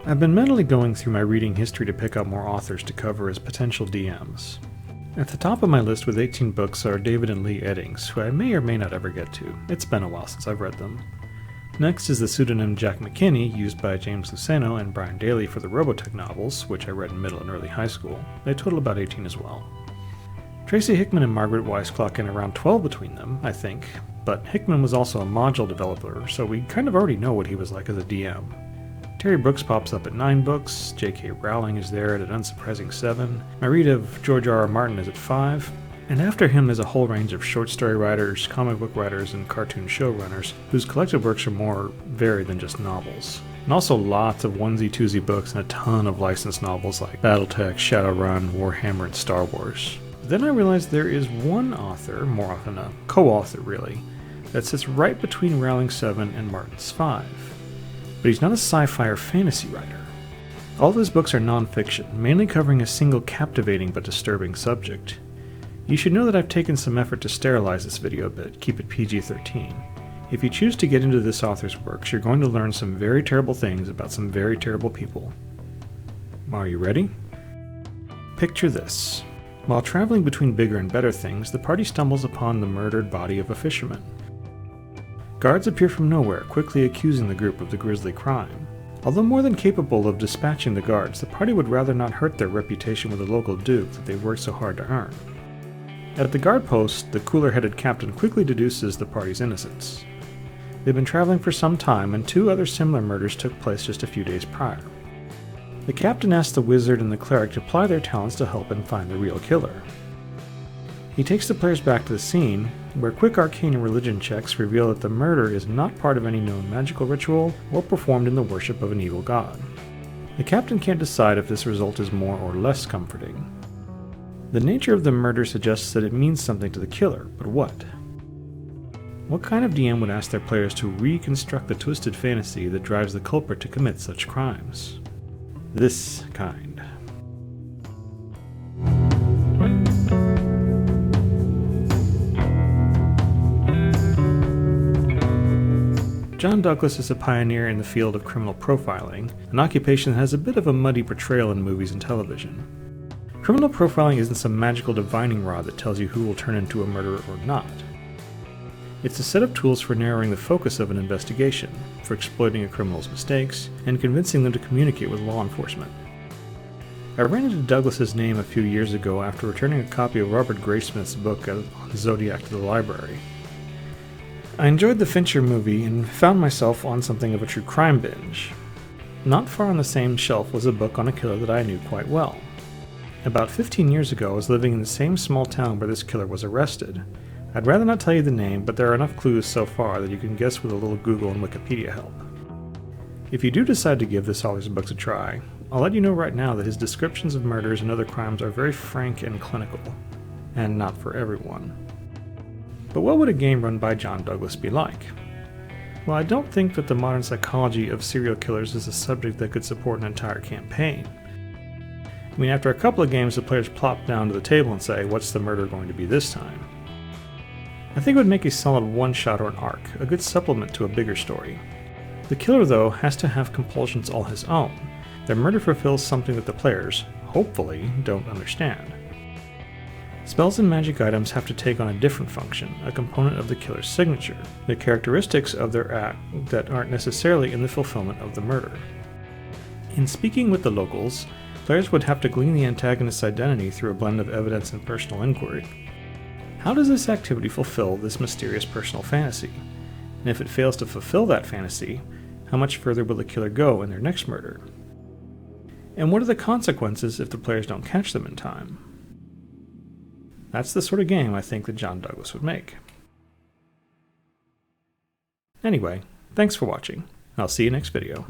I've been mentally going through my reading history to pick out more authors to cover as potential DMs. At the top of my list with 18 books are David and Lee Eddings, who I may or may not ever get to. It's been a while since I've read them. Next is the pseudonym Jack McKinney, used by James Luceno and Brian Daley for the Robotech novels, which I read in middle and early high school. They total about 18 as well. Tracy Hickman and Margaret Weiss clock in around 12 between them, I think, but Hickman was also a module developer, so we kind of already know what he was like as a DM. Terry Brooks pops up at 9 books, J.K. Rowling is there at an unsurprising 7, my read of George R.R. Martin is at 5, and after him there's a whole range of short story writers, comic book writers, and cartoon showrunners whose collected works are more varied than just novels. And also lots of onesie-twosie books and a ton of licensed novels like Battletech, Shadowrun, Warhammer, and Star Wars. But then I realized there is one author, more often a co-author really, that sits right between Rowling's 7 and Martin's 5. But he's not a sci-fi or fantasy writer. All of his books are non-fiction, mainly covering a single captivating but disturbing subject. You should know that I've taken some effort to sterilize this video a bit, keep it PG-13. If you choose to get into this author's works, you're going to learn some very terrible things about some very terrible people. Are you ready? Picture this. While traveling between bigger and better things, the party stumbles upon the murdered body of a fisherman. Guards appear from nowhere, quickly accusing the group of the grisly crime. Although more than capable of dispatching the guards, the party would rather not hurt their reputation with the local duke that they've worked so hard to earn. At the guard post, the cooler-headed captain quickly deduces the party's innocence. They've been traveling for some time, and 2 other similar murders took place just a few days prior. The captain asks the wizard and the cleric to apply their talents to help him find the real killer. He takes the players back to the scene, where quick arcane and religion checks reveal that the murder is not part of any known magical ritual or performed in the worship of an evil god. The captain can't decide if this result is more or less comforting. The nature of the murder suggests that it means something to the killer, but what? What kind of DM would ask their players to reconstruct the twisted fantasy that drives the culprit to commit such crimes? This kind. John Douglas is a pioneer in the field of criminal profiling, an occupation that has a bit of a muddy portrayal in movies and television. Criminal profiling isn't some magical divining rod that tells you who will turn into a murderer or not. It's a set of tools for narrowing the focus of an investigation, for exploiting a criminal's mistakes, and convincing them to communicate with law enforcement. I ran into Douglas's name a few years ago after returning a copy of Robert Graysmith's book on Zodiac to the library. I enjoyed the Fincher movie and found myself on something of a true crime binge. Not far on the same shelf was a book on a killer that I knew quite well. About 15 years ago, I was living in the same small town where this killer was arrested. I'd rather not tell you the name, but there are enough clues so far that you can guess with a little Google and Wikipedia help. If you do decide to give this author's books a try, I'll let you know right now that his descriptions of murders and other crimes are very frank and clinical, and not for everyone. But what would a game run by John Douglas be like? Well, I don't think that the modern psychology of serial killers is a subject that could support an entire campaign. I mean, after a couple of games, the players plop down to the table and say, what's the murder going to be this time? I think it would make a solid one-shot or an arc, a good supplement to a bigger story. The killer, though, has to have compulsions all his own. Their murder fulfills something that the players, hopefully, don't understand. Spells and magic items have to take on a different function, a component of the killer's signature, the characteristics of their act that aren't necessarily in the fulfillment of the murder. In speaking with the locals, players would have to glean the antagonist's identity through a blend of evidence and personal inquiry. How does this activity fulfill this mysterious personal fantasy? And if it fails to fulfill that fantasy, how much further will the killer go in their next murder? And what are the consequences if the players don't catch them in time? That's the sort of game I think that John Douglas would make. Anyway, thanks for watching. I'll see you next video.